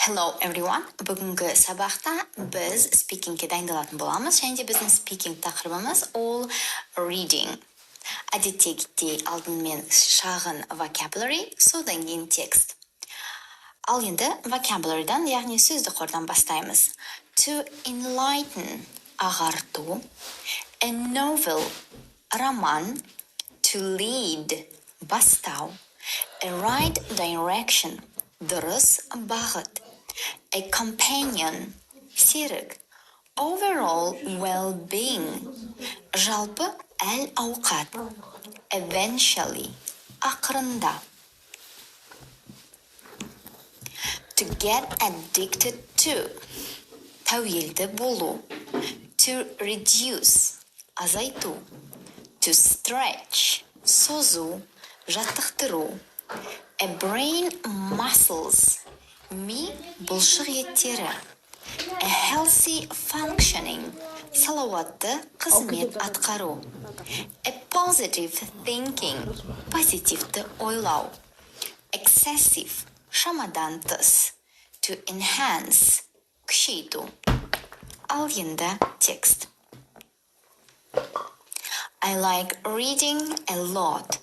Hello everyone. Бүгінгі сабақта біз speaking'ге дайындалатын боламыз. Және де біздің speaking тақырыбымыз all reading. Әдеттегідей алдымен шағын vocabulary, содан кейін текст. Ал енді vocabulary'дан, яғни сөздік қордан бастаймыз. To enlighten, ағарту. A novel, роман. To lead, бастау. A right direction, дұрыс бағыт. A companion, серік. Overall well-being, жалпы әл-ауқат. Eventually, ақырында. To get addicted to, тәуелді болу. To reduce, азайту. To stretch, созу, жаттықтыру. A brain muscles, ми бұлшық еттері. A healthy functioning, салауатты қызмет атқару. A positive thinking, позитивті ойлау. Excessive, шамадан тыс. To enhance, күшейту. Ал енді текст. I like reading a lot.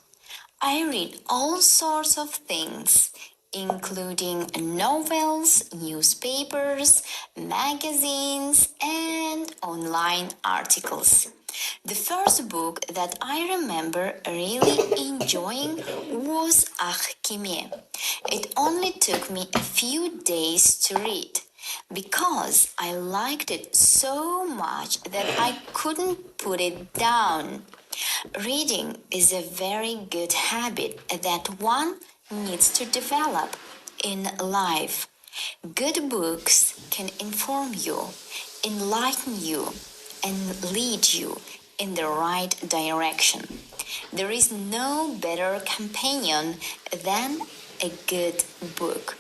I read all sorts of things, including novels, newspapers, magazines, and online articles. The first book that I remember really enjoying was Kime. It only took me a few days to read, because I liked it so much that I couldn't put it down. Reading is a very good habit that one needs to develop in life. Good books can inform you, enlighten you, and lead you in the right direction. There is no better companion than a good book.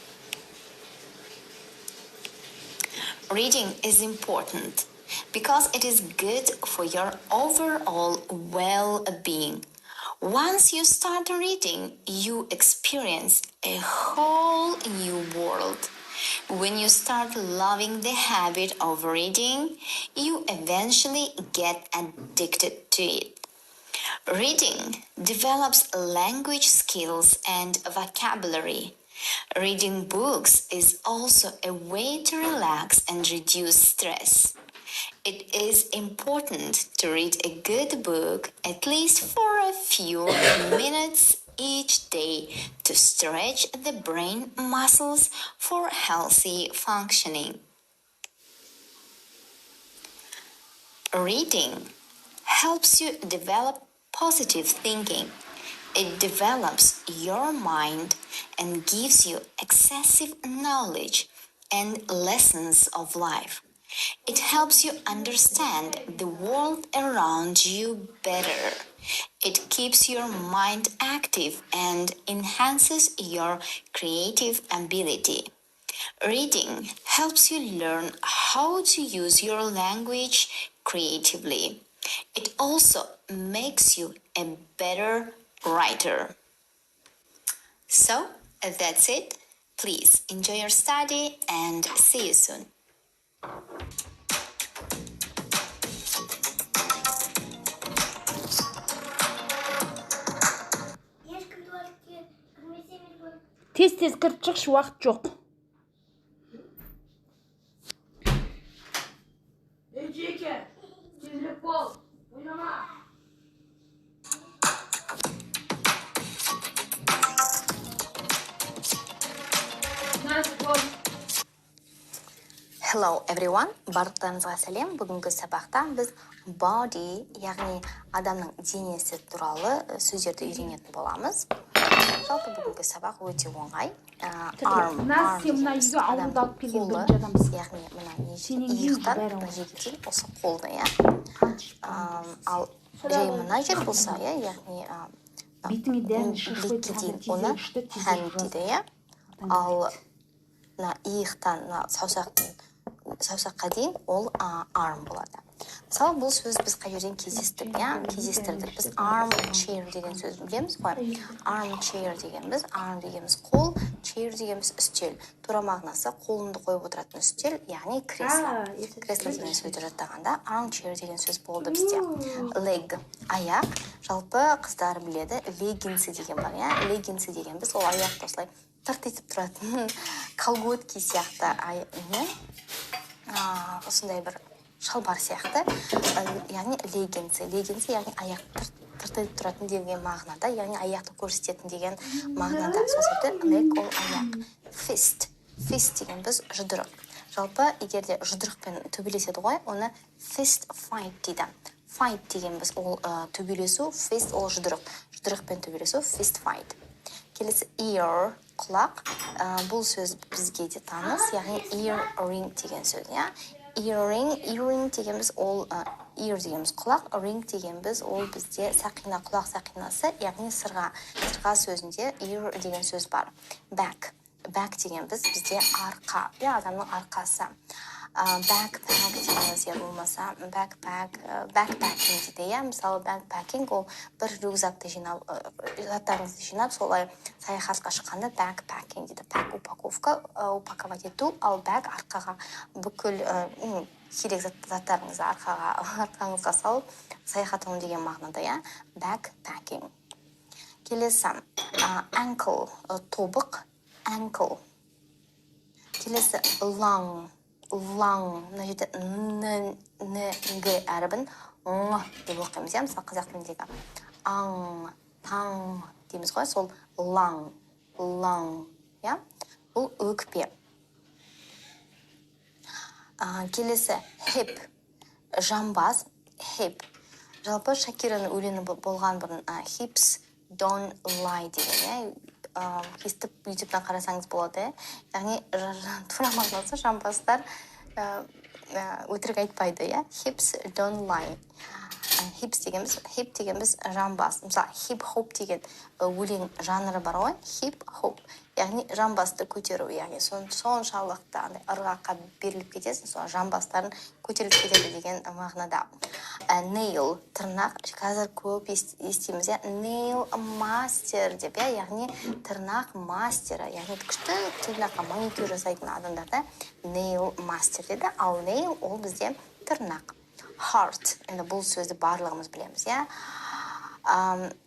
Reading is important because it is good for your overall well-being. Once you start reading, you experience a whole new world. When you start loving the habit of reading, you eventually get addicted to it. Reading develops language skills and vocabulary. Reading books is also a way to relax and reduce stress. It is important to read a good book at least for a few minutes each day to stretch the brain muscles for healthy functioning. Reading helps you develop positive thinking. It develops your mind and gives you excessive knowledge and lessons of life. It helps you understand the world around you better. It keeps your mind active and enhances your creative ability. Reading helps you learn how to use your language creatively. It also makes you a better writer. So, that's it. Please enjoy your study and see you soon. Tez kırıp çıkış vakit yok. Ecike, tezlik bol, oynama. Hello everyone, барлықтарыңызға сәлем. Бүгінгі сабақта біз body, яғни адамның денесі туралы сөздерді үйренетін боламыз. Жалпы бүгінгі сабақ өте оңай. Arm, адамның қолы, яғни мына иықтан, жегіден осы қолды, ал жай мына жер болса, яғни бетіңе дән шашылай білекке тұрғанда дейін оны тезек hand дейді, ал иықтан саусаққа дейін ол arm болады. Мысалы, бұл сөз біз қай жерден кездестірдік. Біз arm chair деген сөз білеміз ғой. Arm chair дегенбіз, arm дегенбіз қол, chair дегенбіз үстел. Тура мағынасы қолыңды қойып отыратын үстел, яғни кресло. Кресло деген сөзді жаттағанда arm chair деген сөз болды бізде. Leg, аяқ. Жалпы қыздар біледі, leggings деген бар, leggings дегенбіз ол аяқты осылай тырт етіп тұратын колготки сияқты осындай бір шалбар сияқты, яғни leggings, яғни аяқ тырт етіп тұратын деген мағынада, яғни аяқты көрсететін деген мағынада. Сосын leg ол аяқ. Fist деген біз жұдырық. Жалпы егерде жұдырықпен төбелеседі ғой, оны fist fight дейді. Fight деген біз ол төбелесу, fist ол жұдырық. Жұдырықпен төбелесу, fist fight. Келесі ear, құлақ. Бұл сөз бізге де таныс, яғни earring деген сөз. Earring дегенбіз ол ear дегенбіз құлақ, ring дегенбіз ол бізде сақина, құлақ сақинасы, яғни сырға сөзінде ear деген сөз бар. Back дегенбіз бізде арқа, адамның арқасы. Backpack дегенбіз болмаса, backpacking дейді. Мысалы, backpacking ол бір рюкзакты жинап, заттарыңызды жинап, солай саяхатқа шыққанда backpacking дейді. Pack упаковка, упаковать ету, ал back арқаға бүкіл керек заттарыңызды арқаңызға салып, саяхатыну деген мағынада, backpacking. Келесі, ankle, тобық, ankle. Келесі, long, мына жерде н-г әрібін деп оқимыз, мысалы қазақ тіліндегі таң дейміз ғой, сол long, бұл өкпе. Келесі, hip, жамбас, hip. Жалпы Шакираның өлеңі болған бұрын hips don't lie деген, естіп ютубтан қарасаңыз болады. Яғни тура мағынасы жамбастар өтірік айтпайды, hips don't lie. Hip дегенбіз жамбас. Мысалы, hip-hop деген өлең жанры бар ғой, hip-hop. Яғни жамбасты көтеру, яғни соншалықты ырғаққа беріліп кетесің, сол жамбастарын көтеріліп кетеді деген мағынада. Nail, тырнақ, қазір көп естиміз, nail master деп, яғни тырнақ мастері, яғни күшті тырнаққа маникюр жасайтын адамдарда nail master деді, ал nail ол бізде тырнақ. Heart, енді бұл сөзді барлығымыз білеміз,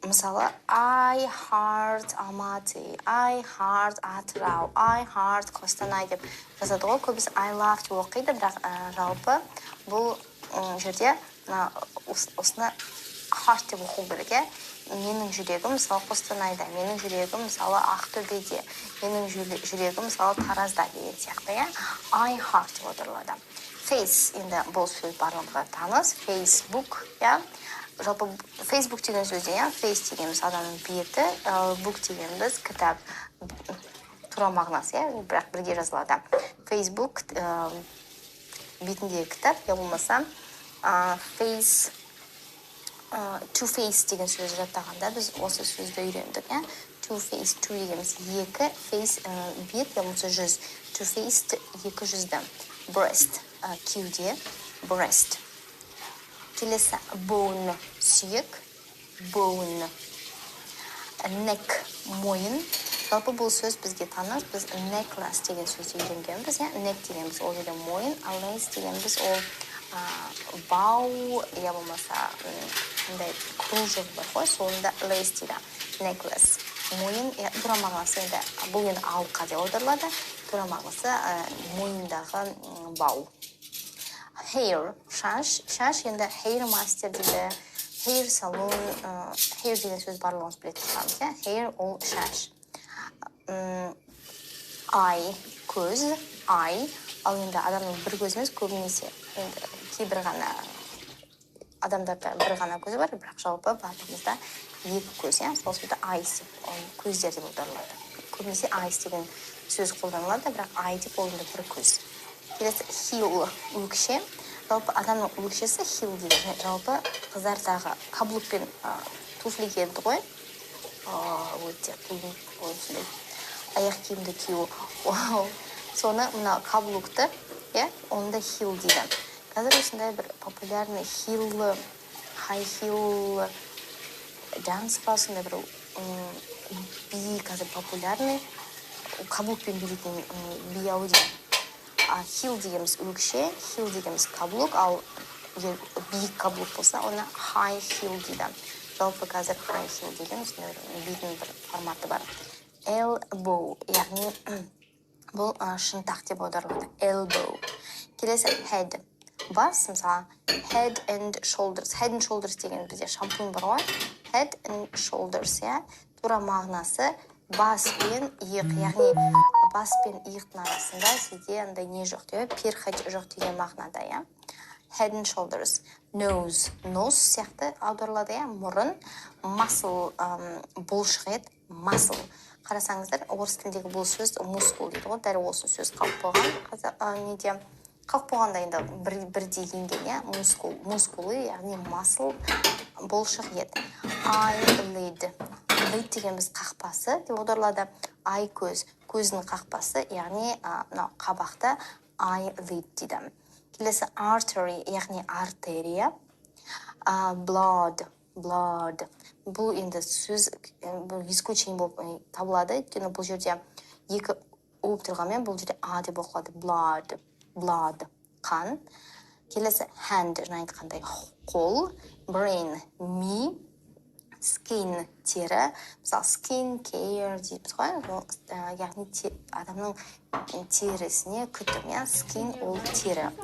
мысалы, I heart Алматы, I heart Атырау, I heart Қостанай деп жазады ғой, көбісі I love деп оқиды, бірақ жалпы бұл жерде осыны heart деп оқу керек, менің жүрегім мысалы Қостанайда, менің жүрегім мысалы Ақтөбеде, менің жүрегім мысалы Таразда деген сияқты, I heart деп отырылады. Face, енді бұл сөз барлығымызға таныс, Facebook, жалпы Facebook деген сөзде, face дегеніміз адамның беті, book дегеніміз кітап, тура мағынасы, бірақ бірге жазылады. Facebook бетіндегі кітап, болмаса face, to face деген сөз жаттағанда біз осы сөзді үйрендік. To face, to дегеніміз екі, face бет, болмаса жүз, to face екі жүзді. Breast, кеуде, breast. Келесі, bone, сүйек, bone. Neck, мойын. Жалпы бұл сөз бізге таныс, біз necklace деген сөзді үйренгенбіз, neck дегенбіз ол жерде мойын, ал lace дегенбіз ол бау, болмаса кружок бар ғой, соңында lace дейді, necklace. Мойын, тура мағынасы енді, бұл енді алқа деп аударылады, тура мағынасы мойындағы бау. Hair, шаш енді hair master дейді, hair salon, hair деген сөз барлығымыз білетін шығармыз, hair ол шаш. Eye, көз, eye, ал енді адамның бір көзіміз көбінесе, енді кейбір ғана адамдарда бір ғана көзі бар, бірақ жалпы барлығымызда екі көз, сол сөзді eyes, көздер деп аударылады. Көбінесе eyes деген сөз қолданылады, бірақ eye деп ол бір көз. Келесі heel, өкше. жалпы адамның өкшесі хил дейді. Жалпы қыздардағы каблукпен туфли киеді ғой. Өте қиын осындай аяқ киімді кию. Соны мына каблукты, онда хил дейді. Қазір осындай бір популярный хиллы, хай хилл данс па, сондай бір би қазір популярный. Каблукпен билейтін би ау дейді. Хил дегеніміз өкше, хил дегеніміз каблук, ал биік каблук болса, оны хай хил дейді. Жалпы қазір хай хил деген бидің бір форматы бар. Elbow, яғни бұл шынтақ деп аударылады. Elbow. Келесі head. Бас, мысалы, head and shoulders. Head and shoulders деген бізде шампунь бар ғой. Head and shoulders, тура мағынасы бас пен иық, яғни бас пен иықтың арасында сізде андай не жоқ деп, перхоть жоқ деген мағынада, Head and shoulders. Nose. Nose сияқты аударылады, мұрын. Muscle, бұлшық ет, muscle. Қарасаңыздар, орыс тіліндегі бұл сөз мускул дейді ғой, дәл осы сөз қалып болған. Қалып болғанда енді бірдей енген, мускулы, яғни muscle, бұлшық ет. Eyelid. Lid дегеніміз қақпасы деп аударылады. Ай көз, көздің қақпасы, яғни қабақта eyelid дейді. Келесі artery, яғни артерия. Blood. Бұл енді сөз ескөчейін болып табылады. Өйткені бұл жерде екі оп тұрғанмен бұл жерде а деп оқылады. Blood, қан. Келесі hand, жаңа айтқандай қол. Brain, ми. Skin, тері. Мысалы, skin care дейміз ғой. Яғни адамның терісіне күтім. Skin ол тері.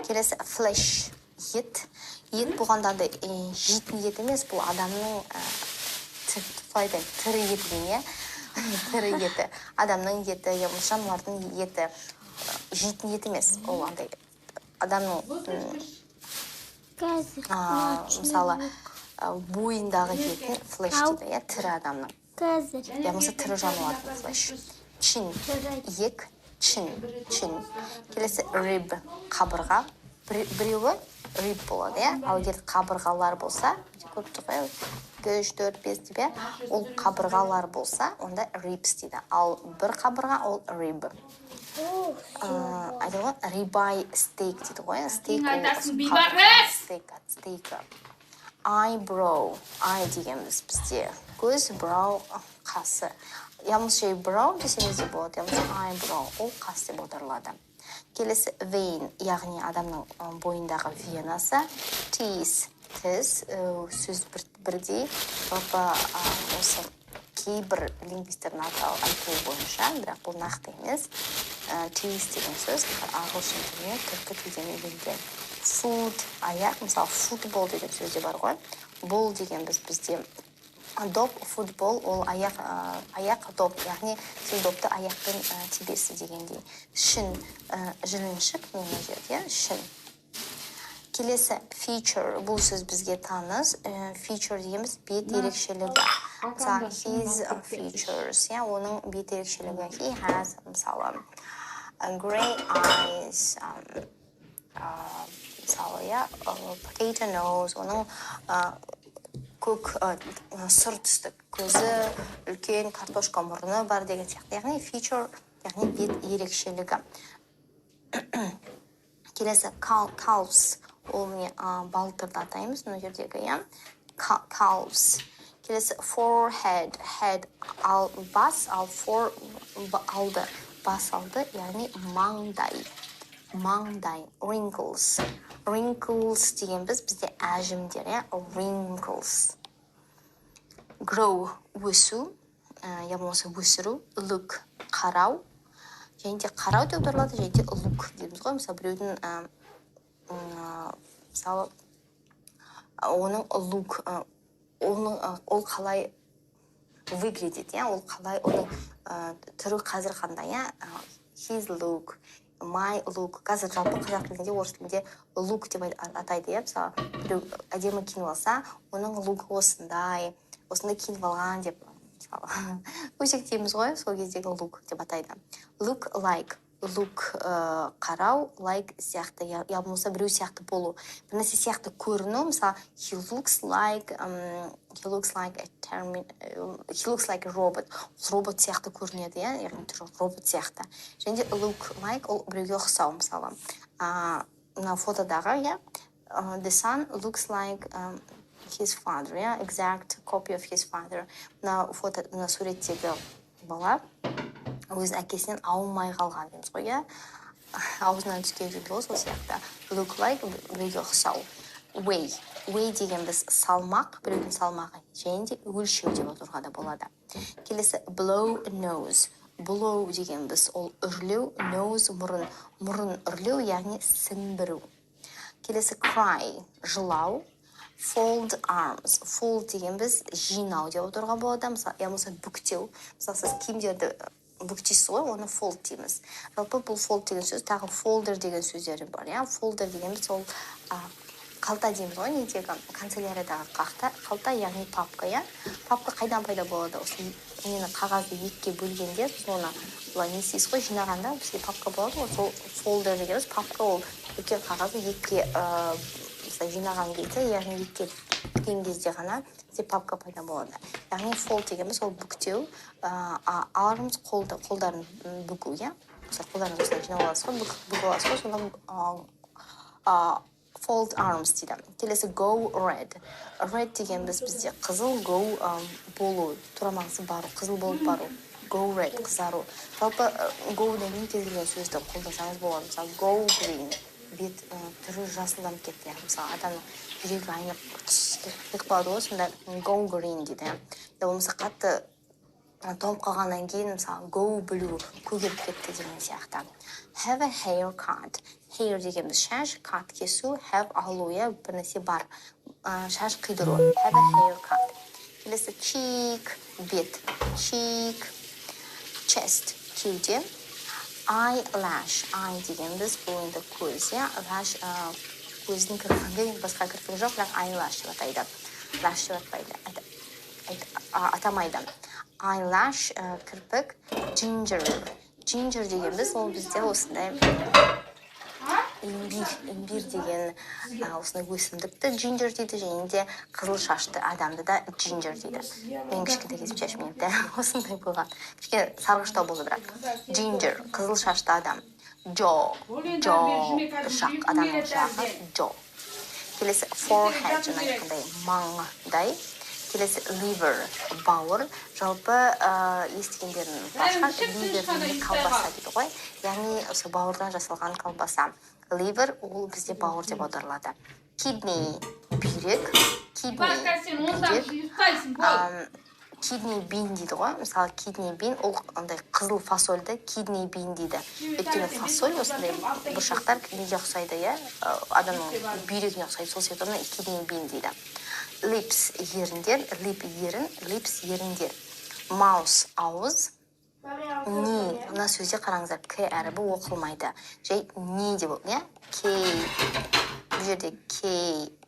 Келесі flesh, ет. Ет болғанда да жейтін ет емес, бұл адамның тірі еті. Тірі еті. Адамның еті, жануардың еті. Жейтін ет емес. Ол андай адамның мысалы бойындағы етін флеш дейді, тірі адамның. Яғни тірі жануардың флеш. Чин, ек, чин. Келесі rib, қабырға. Біреуі rib болады, ал егер қабырғалар болса, көп тұқы 3, 4, 5 деп, ол қабырғалар болса, онда ribs дейді. Ал бір қабырға ол rib. Айтылған ribeye steak дейді ғой. Steak. Eyebrow. Eye дегеніміз бізде көз, brow, қасы. Ямыз brow десеңіз де болады. Ямыз eyebrow, ол қас деп аударылады. Келесі vein, яғни адамның бойындағы венасы. Teeth, тіс, сөз бірдей. Жалпы осы кейбір лингвистердің айтуы бойынша, бірақ бұл нақты емес. Teeth деген сөз ағылшын тіліне түркі тілден үйренген. Food, аяқ, мысалы футбол деген сөзде бар ғой. Бол деген бізде доп, футбол, ол аяқ доп, яғни сен допты аяқпен тебесі дегендей. Шін, жіліншік, неме жерде, шін. Келесі feature, бұл сөз бізге таныс. Feature дегеніміз бет ерекшелігі. Мысалы, his features, оның бет ерекшелігі. He has, мысалы, gray eyes, мысалы, potato nose, оның көк сұр түсті көзі, үлкен картошка мұрны бар деген сияқты. Яғни feature, яғни бет ерекшелігі. Келесі calves, ол міне балтырды атаймыз, мына жердегі, calves. Келесі forehead, head ал бас, ал fore алды, бас алды, яғни маңдай. Wrinkles деген бізде әжімдер, wrinkles. Grow, өсу, яғни өсіру. Look, қарау. Және де қарау деп аударылады, және де look дейміз ғой. Мысалы, біреудің мысалы оның look, ол қалай выглядит, ол қалай оның түрі қазір қандай, his look, my look. Қазір жалпы қазақ тілінде, орыс тілінде look деп атайды, мысалы, біреу әдемі киініп алса, оның look осындай киініп алған деп, мысалы, өсек дейміз ғой, сол кездегі look деп атайды. Look like, look қарау, like сияқты, я болмаса біреу сияқты болу. Бір нәрсе сияқты көріну, мысалы, he looks like a robot. Робот сияқты көрінеді, яғни түрі робот сияқты. Және де look like ол біреуге ұқсау, мысалы. Мына фотодағы, the son looks like his father, exact copy of his father. Мына суреттегі бала өз әкесінен ауылмай қалған дейміз ғой, аузынан түскен дейді ғой, сол сияқты. Look like біреуге ұқсау. Weigh деген біз салмақ, біреудің салмағы, және де өлшеу деп отыруға да болады. Келесі blow nose. Blow деген біз ол үрлеу, nose мұрын үрлеу, яғни сіңбіру. Келесі cry, жылау. Fold arms. Fold деген біз жинау деп отыруға болады. Мысалы, бүктеу. Мысалы, сіз киімдерді бүктейсіз ғой, оны fold дейміз. Жалпы бұл fold деген сөз, тағы folder деген сөздері бар. Folder деген біз ол қалта дейміз ғой, недегі канцеляриядағы қалта, яғни папка. Папка қайдан пайда болады? Осы нені қағазды екіге бөлгенде, соны бұлай не істейсіз ғой, жинағанда бізге папка болады ғой, сол folder дегеніміз папка ол үлкен қағазды екіге жинаған кезде, яғни екіге бөлген кезде ғана бізде папка пайда болады. Яғни fold дегеніміз ол бүктеу, arms қолдарын бүгу, мысалы қолдарын осылай жинап аласыз ғой, бүгіп аласыз ғой, сонда fold arms дейді. Келесі go red. Red деген бізде қызыл, go болу, турамаңсы бару, қызыл болып бару. Go red, қызару. Жалпы go-дан кез келген сөзді қолдасаңыз болады. Мысалы go green, бет түрі жасылданып кетті. Мысалы адамның жүрегі айнып кетіп қалады ғой, сонда go green дейді. Я болмаса қатты тоңып қалғаннан кейін, мысалы go blue, көгеріп кетті деген сияқты. Have a haircut. Hair деген біз шаш, cut кесу, have алу, бір нәрсе бар. Шаш қидыру. Have a haircut. Келесі cheek, бет. Cheek, chest, кеуде. Eyelash. Eye деген біз бұл енді көз, lash көздің кірпігі, басқа кірпігі жоқ, бірақ eyelash деп атайды. Lash деп атамайды. Eyelash, кірпік. Ginger. Ginger деген біз, ол бізде осындай имбир деген осындай өсімдікті ginger дейді, және де қызыл шашты адамды да ginger дейді. Мен кішкентай кезім шашым енді осындай болған. Кішкене сарғыштау болды бірақ. Ginger, қызыл шашты адам. Jaw, жақ, адамның жағы, jaw. Келесі forehead, жаңа айтқандай маңдай. Келесі liver, бауыр. Жалпы естігендердің башқан liver колбаса дейді ғой. Яғни осы бауырдан жасалған колбаса. Liver ол бізде бауыр деп аударылады. Kidney, бүйрек. Kidney bean дейді ғой. Мысалы, kidney bean ол андай қызыл фасольді kidney bean дейді. Өйткені фасоль осындай бұршақтар неге ұқсайды, адамның бүйрегіне ұқсайды, сол себебі kidney bean дейді. Lips, еріндер, lip ерін, lips еріндер. Mouse, ауыз. Ни, мына сөзде қараңыздар, к әрібі оқылмайды. Жай ни деп ол, К. Бұл жерде К,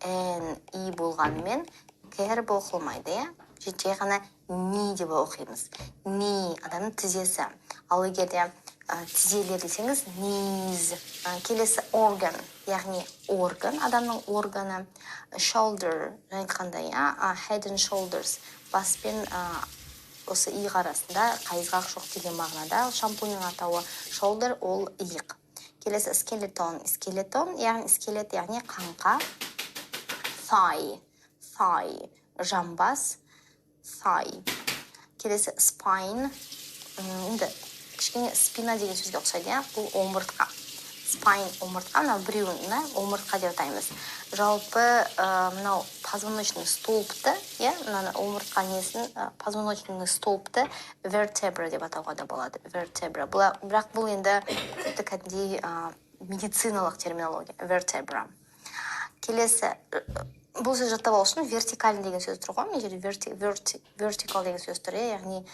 Н, И болғанымен к әрібі оқылмайды, Жай ғана ни деп оқимыз. Ни, адамның тізесі. Ал егерде тізелер десеңіз, knees. Келесі organ, яғни орган, адамның органы. Shoulder, айтқандай, head and shoulders. Бас пен осы иық арасында қайызғақ жоқ деген мағынада. Шампуньның атауы shoulder, ол иық. Келесі skeleton, яғни скелет, яғни қаңқа. Thigh, жамбас. Thigh. Келесі spine, енді кішкене спина деген сөзге ұқсайды, бұл омыртқа. Spine омыртқа, мынау біреуін омыртқа деп атаймыз. Жалпы мынау позвоночный столбты, мынаны омыртқа несін позвоночный столбты vertebra деп атауға да болады. Vertebra. Бірақ бұл енді кәдімгідей медициналық терминология. Vertebra. Келесі, бұл сөз жаттап алу үшін вертикаль деген сөз тұр ғой, мен жерде vertical деген сөз тұр, яғни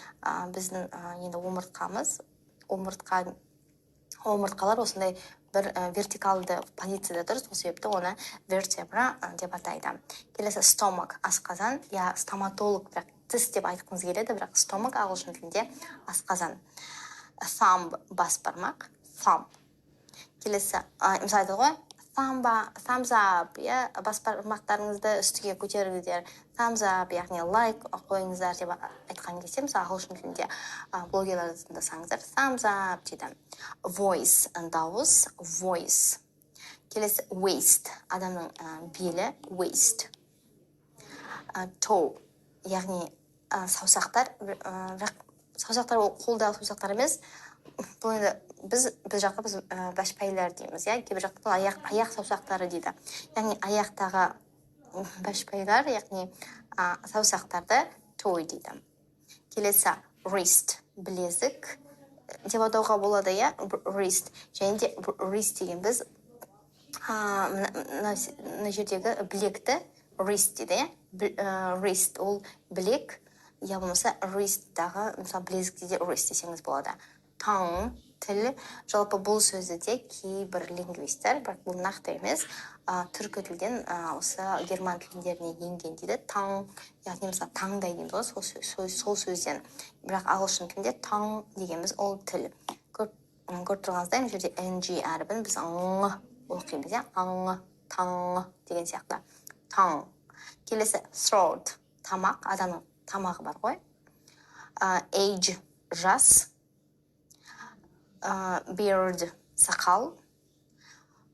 біздің енді омыртқалар осындай бір вертикалды позицияда тұр, сол себепті оны vertebra деп атайды. Келесі stomach, асқазан, стоматолог, бірақ тіс деп айтқыңыз келеді, бірақ stomach ағылшын тілінде асқазан. Thumb, бас бармақ. thumb. Келесі, мысалы айтады ғой, thumbs up, иә, бас бармақтарыңызды үстіге көтеріңіздер, thumbs up, яғни лайк қойыңыздар деп айтқан кезде, мысалы ағылшын тілінде блогерлерді тыңдасаңыздар, thumbs up дейді. Voice, дауыс, voice. Келесі, waist, адамның белі, waist. Toe, яғни саусақтар, саусақтар ол қолдағы саусақтар емес, бұл енді біз жақта біз башпайлар дейміз, иә, кейбір жақта аяқ саусақтары дейді. Яғни аяқтағы башпайлар, яғни саусақтарды toe дейді. Келесі, wrist, білезік деп атауға болады, иә, wrist. Және де wrist деген біз мына жердегі білекті wrist дейді, wrist ол білек, я болмаса wrist-дағы, мысалы білезікте де wrist десеңіз болады. Tongue, тіл, жалпы бұл сөзді де кейбір лингвистер, бірақ бұл нақты емес, түркі тілден осы герман тілдеріне енген дейді. Tongue, яғни мысалы таңдай дейміз ғой, сол сөзден. Бірақ ағылшын тілінде tongue дегеніміз ол тіл. Көріп тұрғаныздай, бұл жерде ng әрібін біз оқимыз, иә, таңы деген сияқты. Tongue. Келесі, throat, тамақ, адамның тамағы бар ғой. Age, жас. Beard, сақал.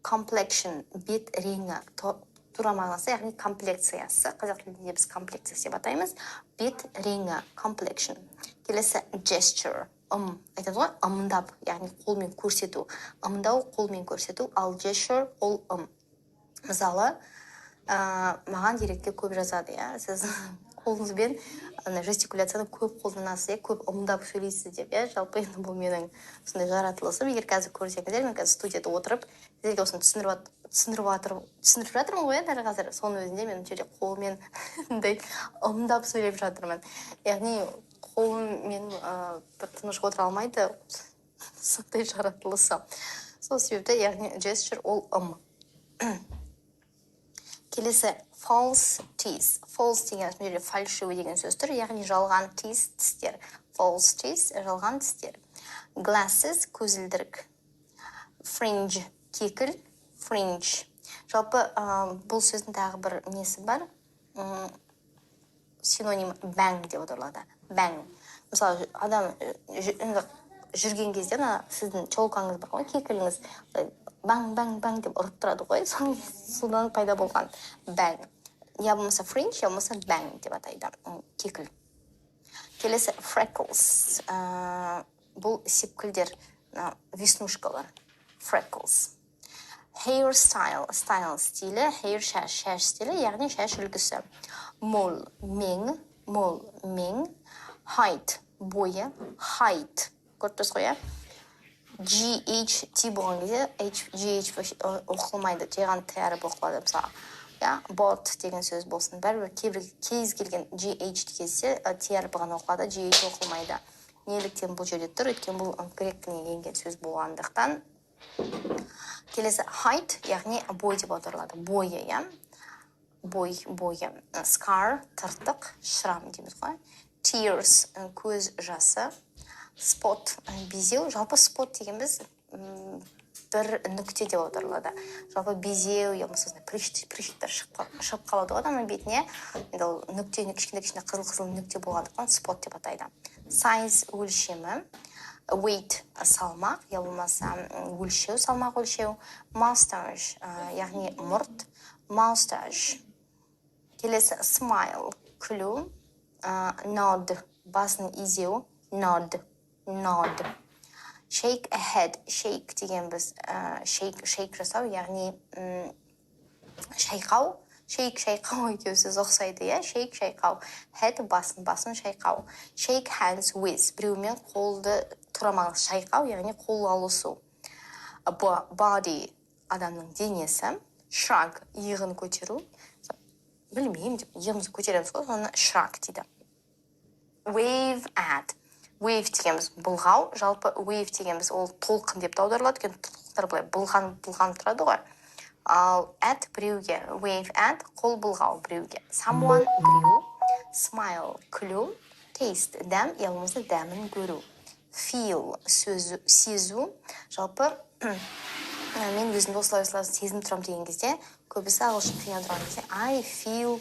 Complexion, бет реңі, тура мағынасы, яғни комплекциясы. Қазақ тілінде біз комплекциясы деп атаймыз. Бет реңі, complexion. Келесі, gesture, айтады ғой, ымдап, яғни қолмен көрсету. Ымдау, қолмен көрсету, ал gesture, ол мысалы, маған директте көп жазады, иә, сіз қолыңызбен жестикуляцияны көп қолданасыз, көп ымдап сөйлейсіз деп, иә, жалпы енді бұл менің сондай жаратылысым. Егер қазір көрсеңіздер, мен қазір студияда отырып, сіздерге осыны түсіндіріп жатырмын ғой, дәл қазір соның өзінде мен жерде қолмен ымдап сөйлеп жатырмын. Яғни қолмен бір тыныш отыра алмайды, сондай жаратылысы. Сол себепті, яғни gesture ол Келесі, false teeth. False деген жерде фальшивый деген сөз тұр, яғни жалған тістер. False teeth, жалған тістер. Glasses, көзілдірік. Fringe, кекіл, fringe. Жалпы бұл сөздің тағы бір несі бар? Синоним bang деп отырылады. Bang. Мысалы, адам жүрген кезде сіздің чолкаңыз бар ғой, кекіліңіз бang деп ұрып тұрады ғой, содан пайда болған bang. Я болмаса fringe, я болмаса bang деп атайды, кекіл. Келесі, freckles. Бұл сепкілдер, веснушкалар. Freckles. Hair style, стилі, hair шаш стилі, яғни шаш үлгісі. Mole, мен. Height, бойы. Height, көріп қоя. GH болған кезде, GH оқылмайды, жайған тәріп оқылады, мысалы. Bot деген сөз болсын. Бәрібір кез келген GH дегенде тәріп ғана оқылады, GH оқылмайды. Неліктен бұл жерде тұр, өткен бұл грек тілінен енген сөз болғандықтан. Келесі, height, яғни бой деп отырылады. Бойы, иә? Бойы. Scar, тыртық, шрам дейміз ғой. Tears, көз жасы. Spot, безеу. Жалпы спот деген біз бір нүкте деп отырылады. Жалпы безеу, яғни прыщиктер шығып қалады ғой адамның бетіне. Нүкте, кішкентай қызыл нүкте болғандықтан спот деп атайды. Size, өлшемі. Weight, салмақ, я болмаса өлшеу, салмақ өлшеу. Mustache, яғни мұрт. Mustache. Келесі, smile, күлу. Nod, басын изеу. Nod. Shake a head. Shake деген біз shake жасау, яғни шайқау. Шайқау екеусіз ұқсайды, иә? Шайқау. Head басын шайқау. Shake hands with. Біреумен қолды тұрамаңыз шайқау, яғни қол алысу. Body адамның денесі. Shrug иығын көтеру. Білмеймін деп, иығымызды көтереміз ғой, соны shrug дейді. Wave at. Wave дегеніміз бұлғау, жалпы wave дегеніміз ол толқын деп аударылады, толқындар былай бұлған тұрады ғой. Ал at біреуге, wave at қол бұлғау біреуге. Someone біреу, smile күлу, taste дәм, я болмаса дәмін көру. feel сөзі сезу. Жалпы мен өзімді осылай сезініп тұрамын деген кезде көбісі ағылшын тіліне аударған кезде I feel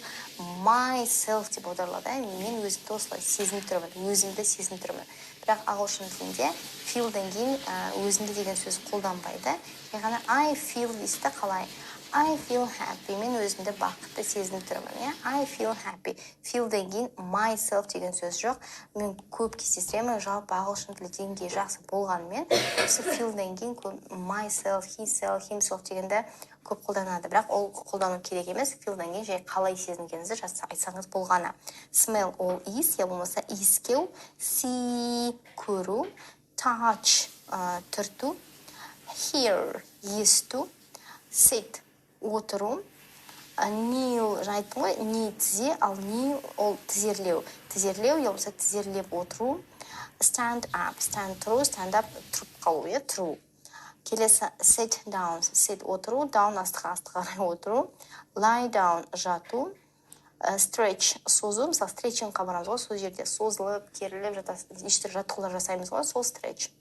myself деп аударылады. Мен өзімді осылай сезініп тұрмын, өзімді сезініп тұрмын. Бірақ ағылшын тілінде feel'ден кейін өзімді деген сөз қолданбайды. Тек қана I feel дейсті қалай? I feel happy. Мен өзімді бақытты сезініп тұрмын. I feel happy. Feel'ден кейін myself деген сөз жоқ. Мен көп кездестіремін, жалпы ағылшын тілі деңгейі жақсы болғанымен, осы feel'ден кейін myself, himself дегенді көп қолданады. Бірақ ол қолдану керек емес. Feel'ден кейін жай қалай сезінгеніңізді айтсаңыз болғаны. Smell ол иіс, я болмаса иіскеу, see көру, touch түрту, hear есту, sit отыру, kneel жаңа айттым ғой, не тізе, ал kneel ол тізерлеу. Тізерлеу, я болмаса тізерлеп отыру, stand up, stand тұру, stand up тұрып қалу, тұру. Келесі sit down, sit отыру, down астыға қарай отыру, lie down жату, stretch созу, мысалы стретчингқа барамыз ғой, сол жерде созылып, керіліп жатасыз, ешті жаттығулар жасаймыз ғой, сол stretch.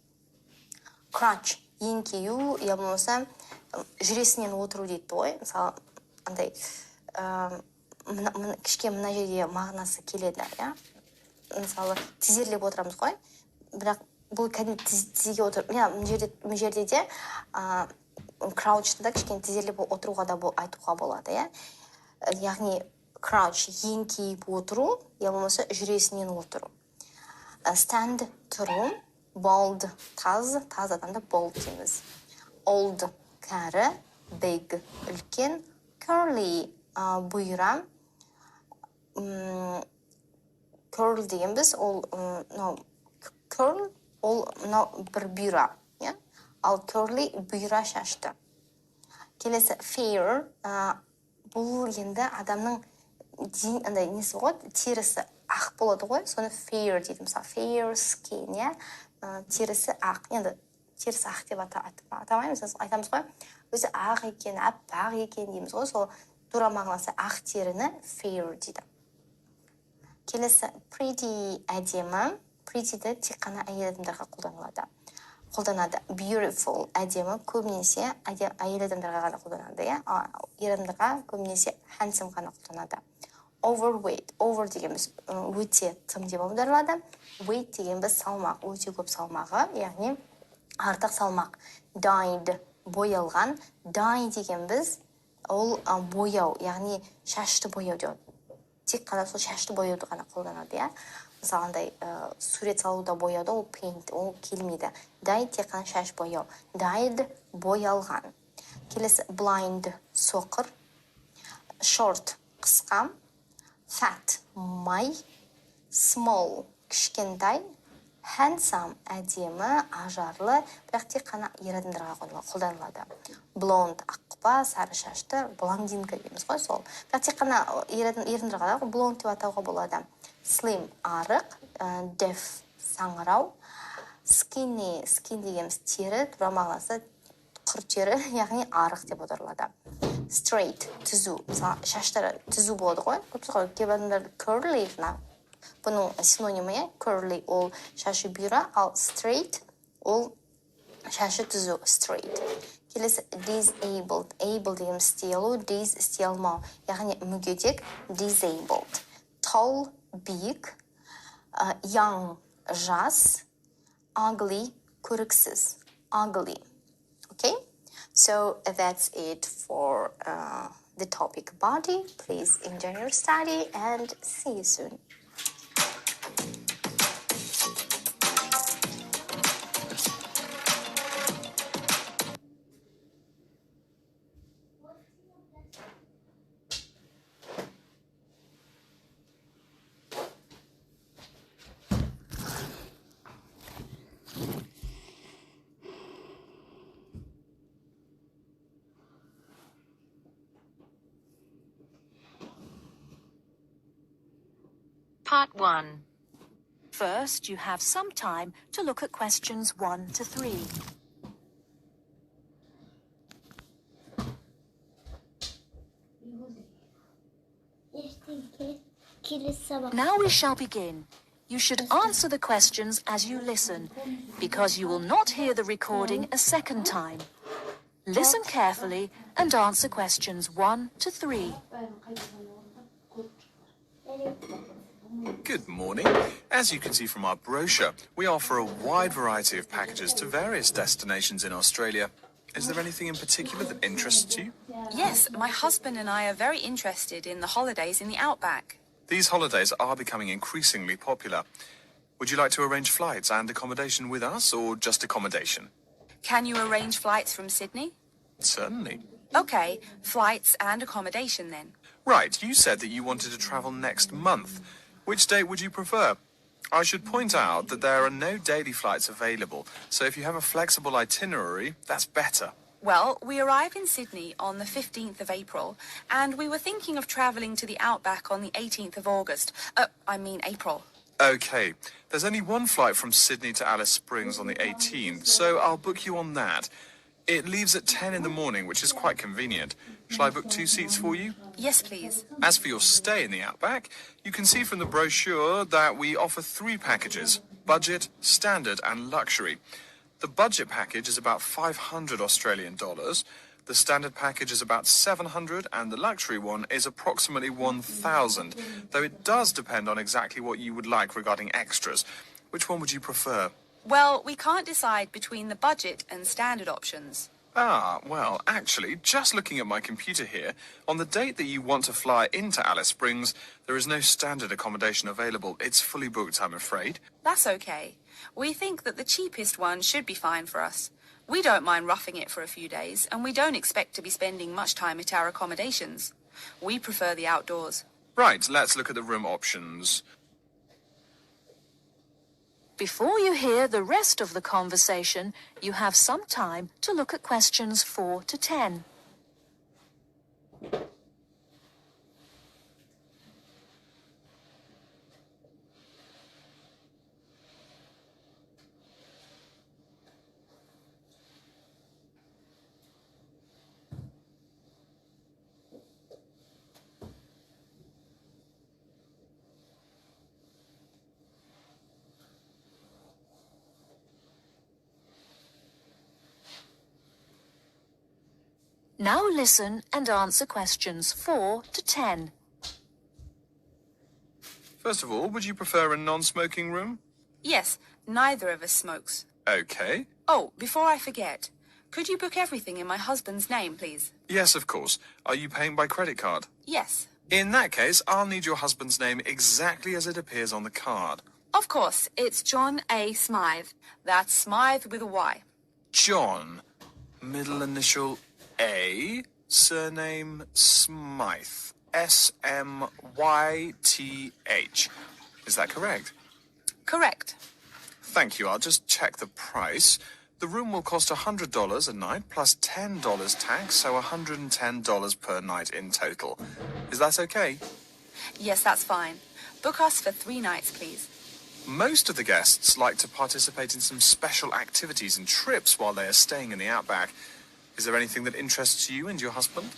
Crunch еңкею, я болмаса жүресінен отыру дейді ғой. Мысалы, андай кішке мына жерге мағынасы келеді, Мысалы, тізерлеп отырамыз ғой. Бірақ бұл кәдімгі тізеге отырып, мына жерде де crouchты да кішкене тізерлеп отыруға да айтуға болады, Яғни crouch еңкейіп отыру, я болмаса жүресінен отыру. Stand тұру, bold таз адамды bold дейміз. Old кәрі, big үлкен, curly бұйра. Curl деген біз ол curl ол бір бұйра, ал curly бұйра шашты. Келесі fair бұл енді адамның несі ғой, терісі ақ болады ғой, соны fair дейді. Мысалы fair skin, терісі ақ. Енді терісі ақ деп атамаймыз, айтамыз ғой, өзі ақ екен, аппақ екен дейміз ғой, сол тура мағынасы ақ теріні fair дейді. Келесі pretty әдемі. Prettyді тек қана әйел адамдарға қолданады. Beautiful әдемі көбінесе әйел адамдарға ғана қолданады, ер адамдарға көбінесе handsome ғана қолданады. Overweight, over дегенбіз өте тым деп аударылады. Weight дегенбіз салмақ, өте көп салмағы, яғни артық салмақ. Dyed боялған, dye дегенбіз ол бояу, яғни шашты бояу деп. Тек қана сол шашты бояуды ғана қолданады, Мысалы, андай сурет салуда бояуды, ол paint, ол келмейді. Dye тек қана шаш бояу. Dyed боялған. Келесі blind соқыр, short қысқа, fat май, small кішкентай, handsome әдемі, ажарлы, бірақ тек қана ер адамдарға қолданылады. Blonde аққұба, сары шашты, блондинка дейміз ғой сол. Бірақ тек қана ер адамдарға да blonde деп атауға болады. Slim арық, deaf саңырау, skinny дегеніміз тері, тура мағынасы құр тері, яғни арық деп аударылады. Straight түзу, мысалы шаштары түзу болады ғой. Кейбір адамдар curly, бұның синонимі, curly ол шашы бұйра, ал straight ол шашы түзу, straight. Келесі disabled, able дегеніміз істей алу, істей алмау, яғни мүгедек, disabled. Tall биік, young жас, ugly көріксіз, ugly. Okay? So that's it for the topic body. Please enjoy your study and see you soon. Part 1. First, you have some time to look at questions 1 to 3. Now we shall begin. You should answer the questions as you listen, because you will not hear the recording a second time. Listen carefully and answer questions 1 to 3. Good morning. As you can see from our brochure, we offer a wide variety of packages to various destinations in Australia. Is there anything in particular that interests you? Yes, my husband and I are very interested in the holidays in the outback. These holidays are becoming increasingly popular. Would you like to arrange flights and accommodation with us, or just accommodation? Can you arrange flights from Sydney? Certainly. Okay, flights and accommodation then. Right, you said that you wanted to travel next month. Which date would you prefer? I should point out that there are no daily flights available, so if you have a flexible itinerary, that's better. Well, we arrive in Sydney on the 15th of April, and we were thinking of travelling to the outback on the 18th of August. April. Okay, there's only one flight from Sydney to Alice Springs on the 18th, so I'll book you on that. It leaves at 10 in the morning, which is quite convenient. Shall I book 2 seats for you? Yes, please. As for your stay in the outback, you can see from the brochure that we offer 3 packages: budget, standard and luxury. The budget package is about $500 Australian dollars, the standard package is about $700, and the luxury one is approximately $1,000, though it does depend on exactly what you would like regarding extras. Which one would you prefer? Well, we can't decide between the budget and standard options. Well, actually, just looking at my computer here, on the date that you want to fly into Alice Springs, there is no standard accommodation available. It's fully booked, I'm afraid. That's okay. We think that the cheapest one should be fine for us. We don't mind roughing it for a few days, and we don't expect to be spending much time at our accommodations. We prefer the outdoors. Right, let's look at the room options. Before you hear the rest of the conversation, you have some time to look at questions 4 to 10. Now listen and answer questions 4 to 10. First of all, would you prefer a non-smoking room? Yes, neither of us smokes. Okay. Oh, before I forget, could you book everything in my husband's name, please? Yes, of course. Are you paying by credit card? Yes. In that case, I'll need your husband's name exactly as it appears on the card. Of course, it's John A. Smythe. That's Smythe with a Y. John, middle initial A, surname Smythe. S-M-Y-T-H. Is that correct? Correct. Thank you. I'll just check the price. The room will cost $100 a night plus $10 tax, so $110 per night in total. Is that okay? Yes, that's fine. Book us for 3 nights, please. Most of the guests like to participate in some special activities and trips while they are staying in the outback. Is there anything that interests you and your husband?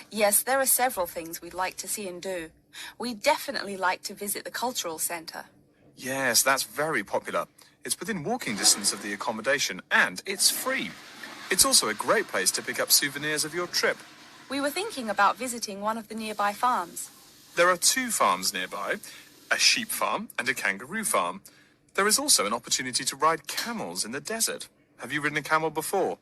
Yes, there are several things we'd like to see and do. We'd definitely like to visit the cultural centre. Yes, that's very popular. It's within walking distance of the accommodation and it's free. It's also a great place to pick up souvenirs of your trip. We were thinking about visiting one of the nearby farms. There are 2 farms nearby, a sheep farm and a kangaroo farm. There is also an opportunity to ride camels in the desert. Have you ridden a camel before?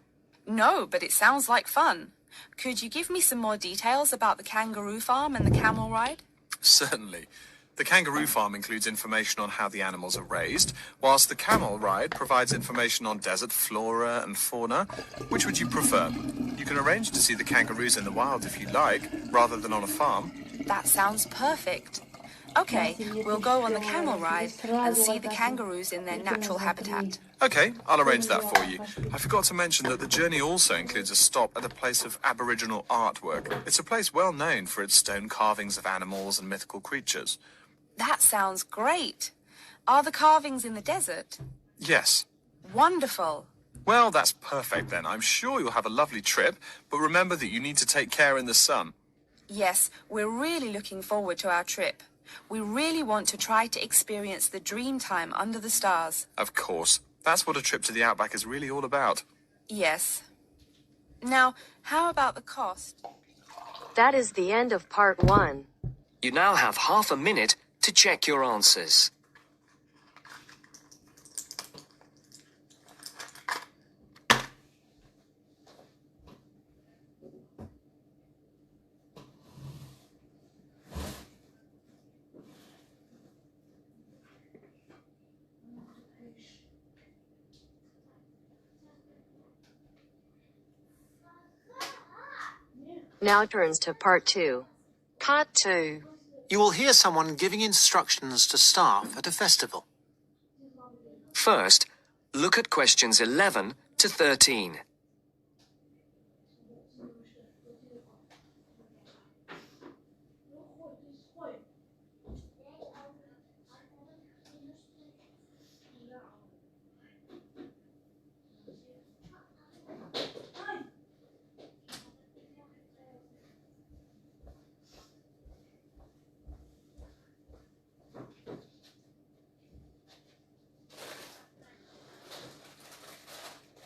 No, but it sounds like fun. Could you give me some more details about the kangaroo farm and the camel ride? Certainly. The kangaroo farm includes information on how the animals are raised, whilst the camel ride provides information on desert flora and fauna. Which would you prefer? You can arrange to see the kangaroos in the wild if you like, rather than on a farm. That sounds perfect. Okay, we'll go on the camel ride and see the kangaroos in their natural habitat. Okay, I'll arrange that for you. I forgot to mention that the journey also includes a stop at a place of Aboriginal artwork. It's a place well known for its stone carvings of animals and mythical creatures. That sounds great. Are the carvings in the desert? Yes. Wonderful. Well, that's perfect then. I'm sure you'll have a lovely trip, but remember that you need to take care in the sun. Yes, we're really looking forward to our trip. We really want to try to experience the dream time under the stars. Of course. That's what a trip to the Outback is really all about. Yes. Now, how about the cost? That is the end of part 1. You now have half a minute to check your answers. Now turns to part 2. Part 2. You will hear someone giving instructions to staff at a festival. First, look at questions 11 to 13.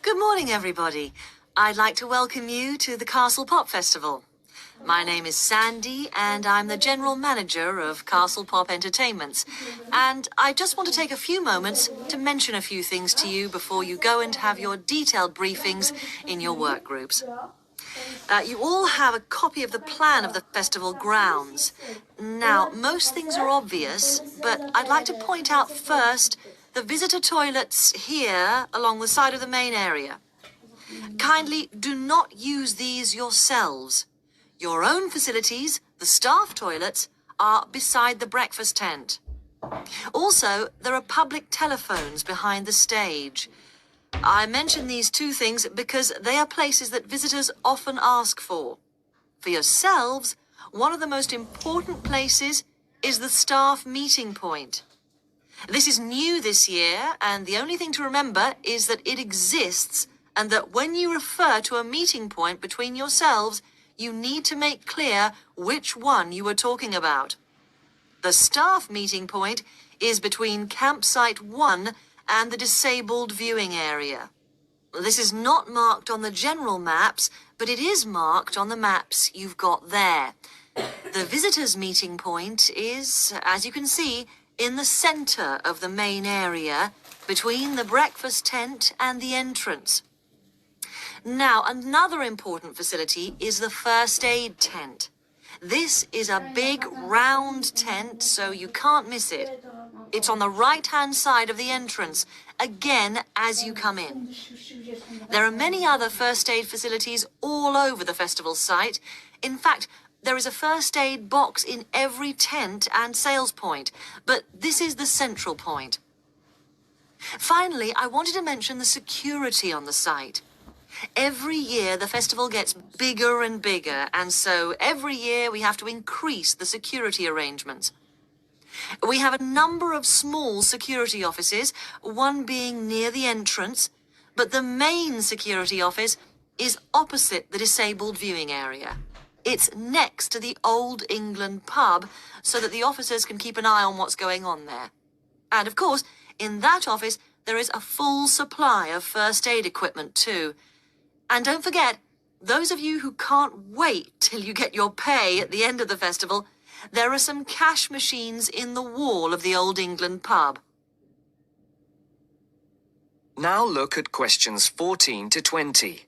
Good morning, everybody. I'd like to welcome you to the Castle Pop Festival. My name is Sandy, and I'm the General Manager of Castle Pop Entertainments. And I just want to take a few moments to mention a few things to you before you go and have your detailed briefings in your work groups. You all have a copy of the plan of the festival grounds. Now, most things are obvious, but I'd like to point out first the visitor toilets here along the side of the main area. Kindly do not use these yourselves. Your own facilities, the staff toilets, are beside the breakfast tent. Also, there are public telephones behind the stage. I mention these two things because they are places that visitors often ask for. For yourselves, one of the most important places is the staff meeting point. This is new this year, and the only thing to remember is that it exists, and that when you refer to a meeting point between yourselves, you need to make clear which one you are talking about. The staff meeting point is between campsite 1 and the disabled viewing area. This is not marked on the general maps, but it is marked on the maps you've got there. The visitors' meeting point is, as you can see, in the center of the main area, between the breakfast tent and the entrance. Now, another important facility is the first aid tent. This is a big round tent, so you can't miss it. It's on the right-hand side of the entrance, again as you come in. There are many other first aid facilities all over the festival site. In fact, there is a first aid box in every tent and sales point, but this is the central point. Finally, I wanted to mention the security on the site. Every year the festival gets bigger and bigger, and so every year we have to increase the security arrangements. We have a number of small security offices, one being near the entrance, but the main security office is opposite the disabled viewing area. It's next to the Old England pub, so that the officers can keep an eye on what's going on there. And of course, in that office, there is a full supply of first aid equipment too. And don't forget, those of you who can't wait till you get your pay at the end of the festival, there are some cash machines in the wall of the Old England pub. Now look at questions 14 to 20.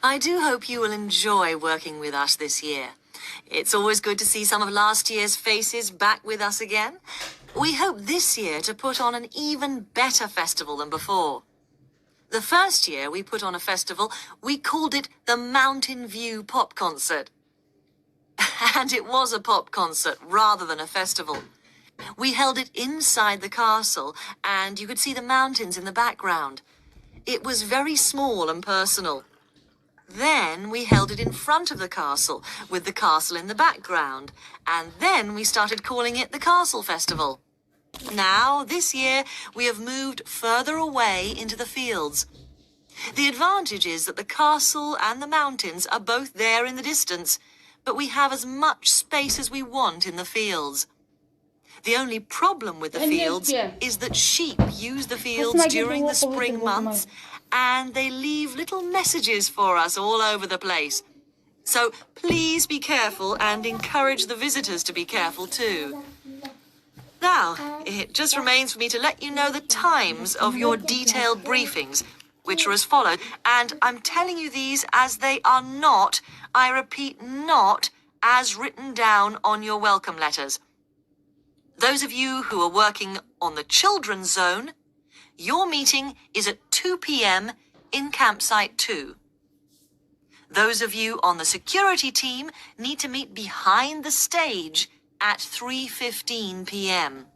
I do hope you will enjoy working with us this year. It's always good to see some of last year's faces back with us again. We hope this year to put on an even better festival than before. The first year we put on a festival, we called it the Mountain View Pop Concert. And it was a pop concert rather than a festival. We held it inside the castle, and you could see the mountains in the background. It was very small and personal. Then we held it in front of the castle, with the castle in the background, and then we started calling it the Castle Festival. Now, this year, we have moved further away into the fields. The advantage is that the castle and the mountains are both there in the distance, but we have as much space as we want in the fields. The only problem with the fields is that sheep use the fields during the spring months, and they leave little messages for us all over the place. So please be careful and encourage the visitors to be careful too. Now, it just remains for me to let you know the times of your detailed briefings, which are as followed, and I'm telling you these as they are not, I repeat, not as written down on your welcome letters. Those of you who are working on the children's zone, your meeting is at 2 p.m. in campsite 2. Those of you on the security team need to meet behind the stage at 3:15 p.m.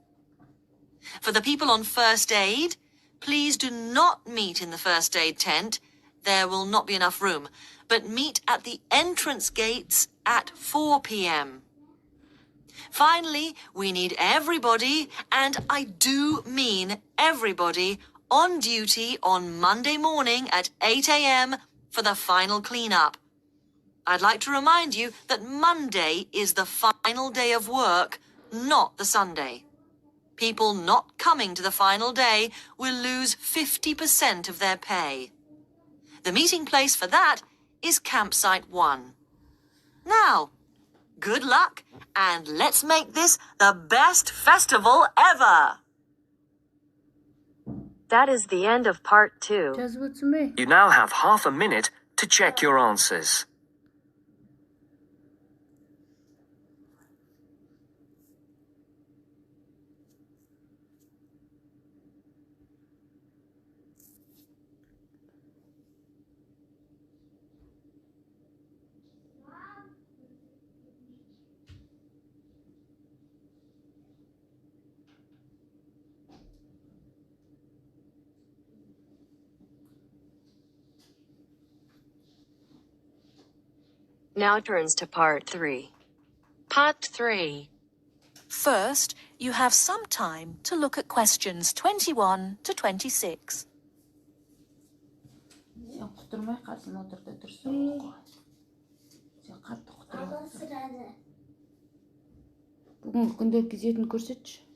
For the people on first aid, please do not meet in the first aid tent. There will not be enough room, but meet at the entrance gates at 4 p.m. Finally, we need everybody, and I do mean everybody, on duty on Monday morning at 8 a.m. for the final cleanup. I'd like to remind you that Monday is the final day of work, not the Sunday. People not coming to the final day will lose 50% of their pay. The meeting place for that is campsite 1. Now, good luck, and let's make this the best festival ever! That is the end of part 2. You now have half a minute to check your answers. Now turns to part 3. Part 3. First, you have some time to look at questions 21 to 26. Sen құтырмай қасыма отыр да дұрыс оқы. Сен қатты құтырма. Бүгінгі күнде кезетін көрсетші.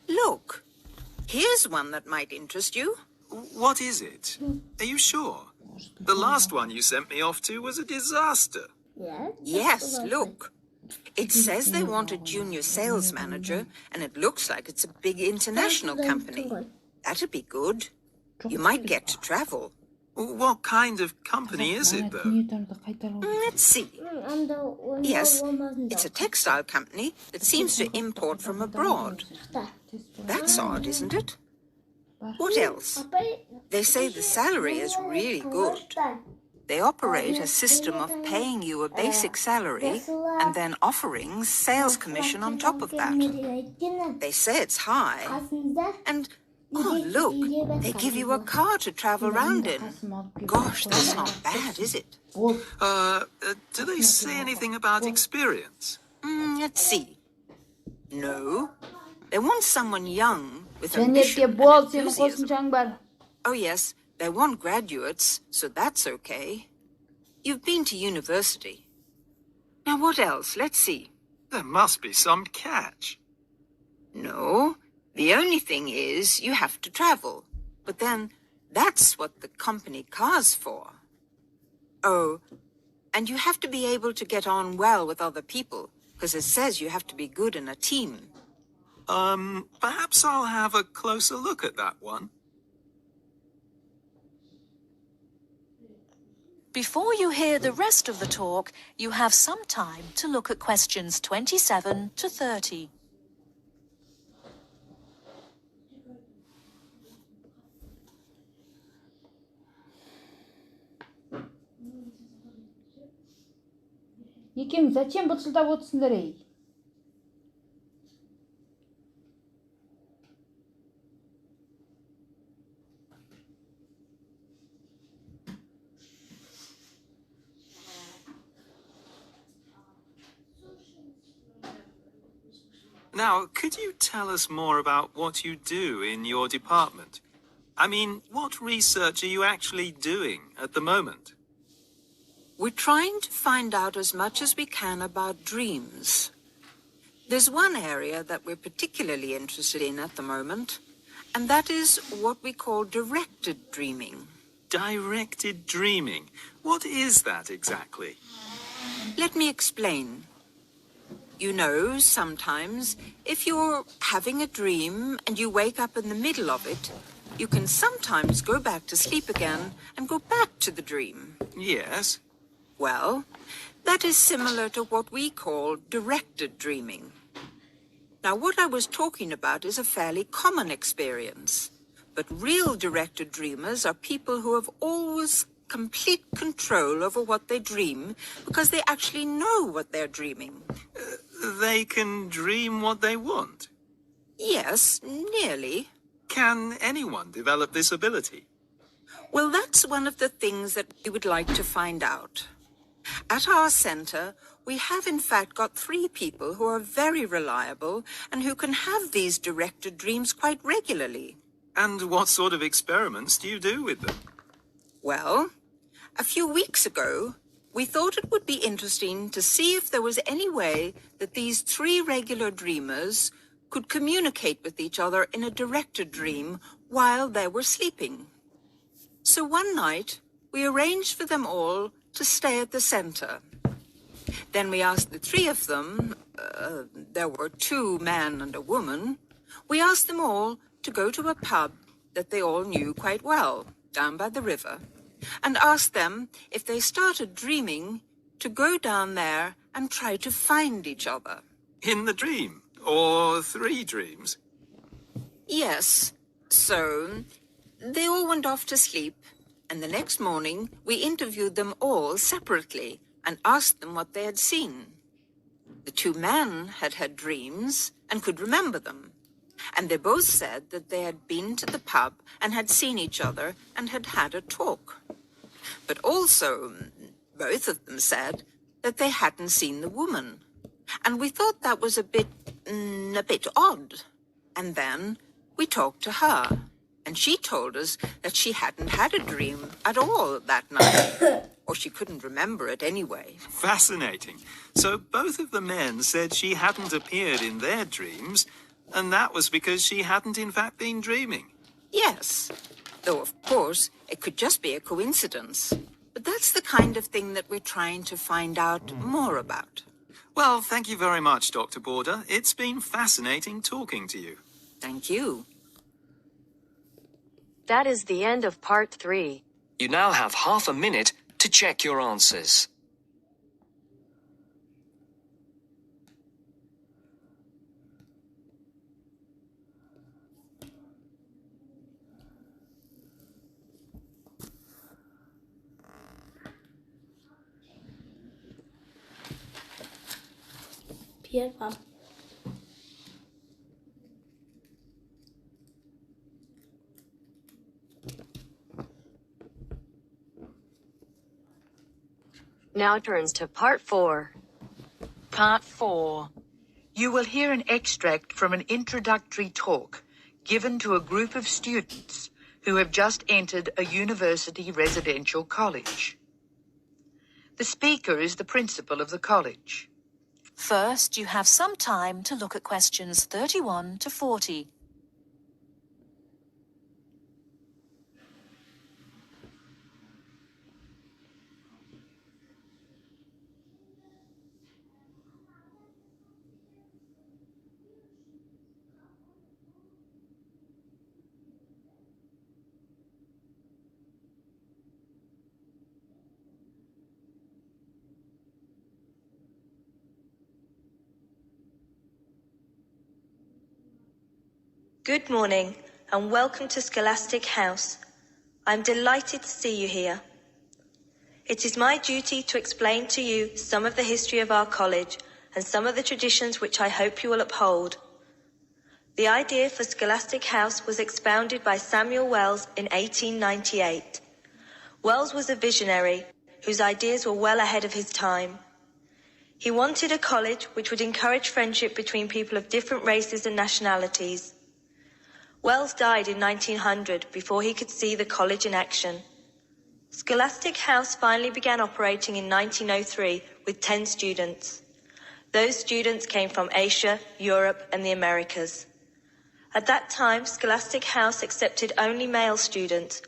Look, here's one that might interest you. What is it? Are you sure? The last one you sent me off to was a disaster. Yes, look. It says they want a junior sales manager, and it looks like it's a big international company. That'd be good. You might get to travel. What kind of company is it, though? Let's see. Yes, it's a textile company that seems to import from abroad. That's odd, isn't it? What else? They say the salary is really good. They operate a system of paying you a basic salary and then offering sales commission on top of that. They say it's high. And oh, look, they give you a car to travel around in. Gosh, that's not bad, is it? Do they say anything about experience? Let's see. No. They want someone young with ambition and enthusiasm. Oh, yes, they want graduates, so that's okay. You've been to university. Now, what else? Let's see. There must be some catch. No. The only thing is you have to travel. But then that's what the company car's for. Oh, and you have to be able to get on well with other people, because it says you have to be good in a team. Perhaps I'll have a closer look at that one. Before you hear the rest of the talk, you have some time to look at questions 27 to 30. Екеуің зачем бытшылдап отырсыңдар ей? Now, could you tell us more about what you do in your department? I mean, what research are you actually doing at the moment? We're trying to find out as much as we can about dreams. There's one area that we're particularly interested in at the moment, and that is what we call directed dreaming. Directed dreaming? What is that exactly? Let me explain. You know, sometimes, if you're having a dream and you wake up in the middle of it, you can sometimes go back to sleep again and go back to the dream. Yes. Well, that is similar to what we call directed dreaming. Now, what I was talking about is a fairly common experience. But real directed dreamers are people who have always complete control over what they dream because they actually know what they're dreaming. They can dream what they want? Yes, nearly. Can anyone develop this ability? Well, that's one of the things that we would like to find out. At our center, we have in fact got 3 people who are very reliable and who can have these directed dreams quite regularly. And what sort of experiments do you do with them? Well, a few weeks ago, we thought it would be interesting to see if there was any way that these 3 regular dreamers could communicate with each other in a directed dream while they were sleeping. So one night, we arranged for them all to stay at the center. Then we asked the 3 of them, there were 2 men and a woman, we asked them all to go to a pub that they all knew quite well, down by the river, and asked them if they started dreaming to go down there and try to find each other. In the dream? Or 3 dreams? Yes. So they all went off to sleep, and the next morning we interviewed them all separately and asked them what they had seen. The 2 men had had dreams and could remember them, and they both said that they had been to the pub and had seen each other and had had a talk. But also, both of them said that they hadn't seen the woman, and we thought that was a bit odd. And then we talked to her, and she told us that she hadn't had a dream at all that night, or she couldn't remember it anyway. Fascinating. So both of the men said she hadn't appeared in their dreams, and that was because she hadn't in fact been dreaming. Yes, though of course it could just be a coincidence. But that's the kind of thing that we're trying to find out more about. Well, thank you very much, Dr. Border. It's been fascinating talking to you. Thank you. That is the end of part 3. You now have half a minute to check your answers. Pierwsza. Now turns to part 4. Part 4. You will hear an extract from an introductory talk given to a group of students who have just entered a university residential college. The speaker is the principal of the college. First, you have some time to look at questions 31 to 40. Good morning and welcome to Scholastic House. I'm delighted to see you here. It is my duty to explain to you some of the history of our college and some of the traditions which I hope you will uphold. The idea for Scholastic House was expounded by Samuel Wells in 1898. Wells was a visionary whose ideas were well ahead of his time. He wanted a college which would encourage friendship between people of different races and nationalities. Wells died in 1900 before he could see the college in action. Scholastic House finally began operating in 1903 with 10 students. Those students came from Asia, Europe, and the Americas. At that time, Scholastic House accepted only male students,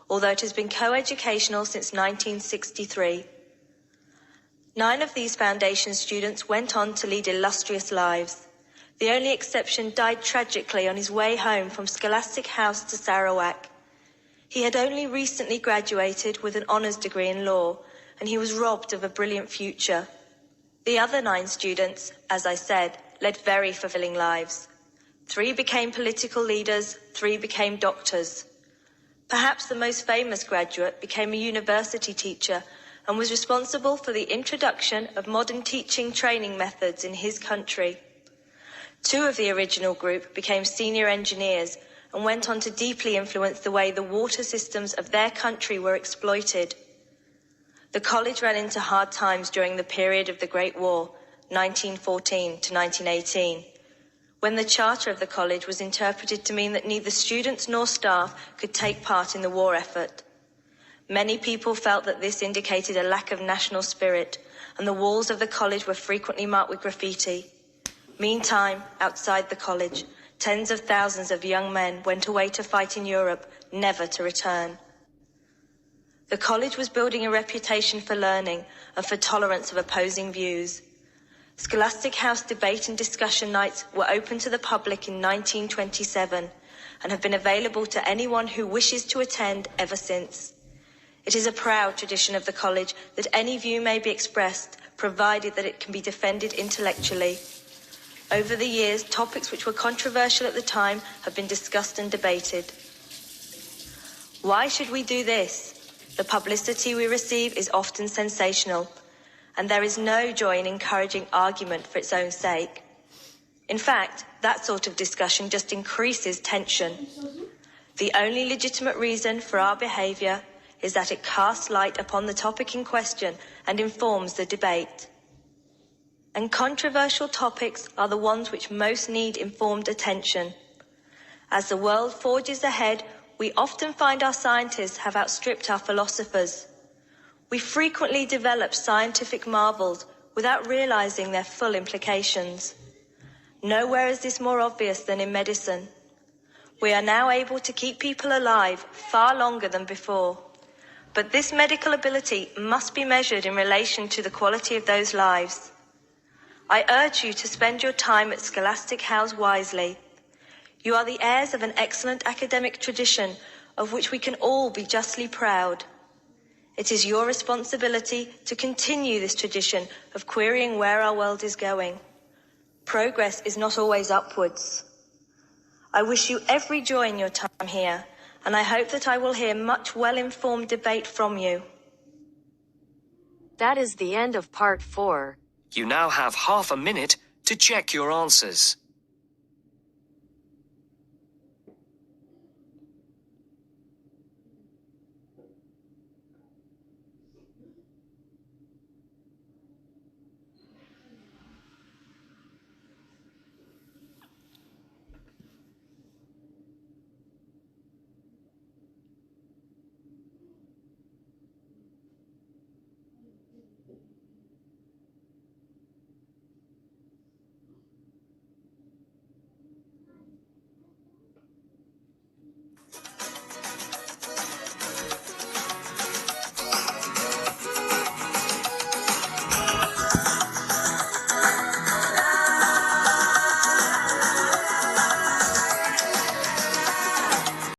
although it has been co-educational since 1963. 9 of these foundation students went on to lead illustrious lives. The only exception died tragically on his way home from Scholastic House to Sarawak. He had only recently graduated with an honours degree in law, and he was robbed of a brilliant future. The other 9 students, as I said, led very fulfilling lives. 3 became political leaders, 3 became doctors. Perhaps the most famous graduate became a university teacher and was responsible for the introduction of modern teaching training methods in his country. 2 of the original group became senior engineers and went on to deeply influence the way the water systems of their country were exploited. The college ran into hard times during the period of the Great War, 1914 to 1918, when the charter of the college was interpreted to mean that neither students nor staff could take part in the war effort. Many people felt that this indicated a lack of national spirit, and the walls of the college were frequently marked with graffiti. Meantime, outside the college, tens of thousands of young men went away to fight in Europe, never to return. The college was building a reputation for learning and for tolerance of opposing views. Scholastic House debate and discussion nights were open to the public in 1927 and have been available to anyone who wishes to attend ever since. It is a proud tradition of the college that any view may be expressed, provided that it can be defended intellectually. Over the years, topics which were controversial at the time have been discussed and debated. Why should we do this? The publicity we receive is often sensational, and there is no joy in encouraging argument for its own sake. In fact, that sort of discussion just increases tension. The only legitimate reason for our behaviour is that it casts light upon the topic in question and informs the debate. And controversial topics are the ones which most need informed attention. As the world forges ahead, we often find our scientists have outstripped our philosophers. We frequently develop scientific marvels without realizing their full implications. Nowhere is this more obvious than in medicine. We are now able to keep people alive far longer than before. But this medical ability must be measured in relation to the quality of those lives. I urge you to spend your time at Scholastic House wisely. You are the heirs of an excellent academic tradition of which we can all be justly proud. It is your responsibility to continue this tradition of querying where our world is going. Progress is not always upwards. I wish you every joy in your time here, and I hope that I will hear much well-informed debate from you. That is the end of part 4. You now have half a minute to check your answers.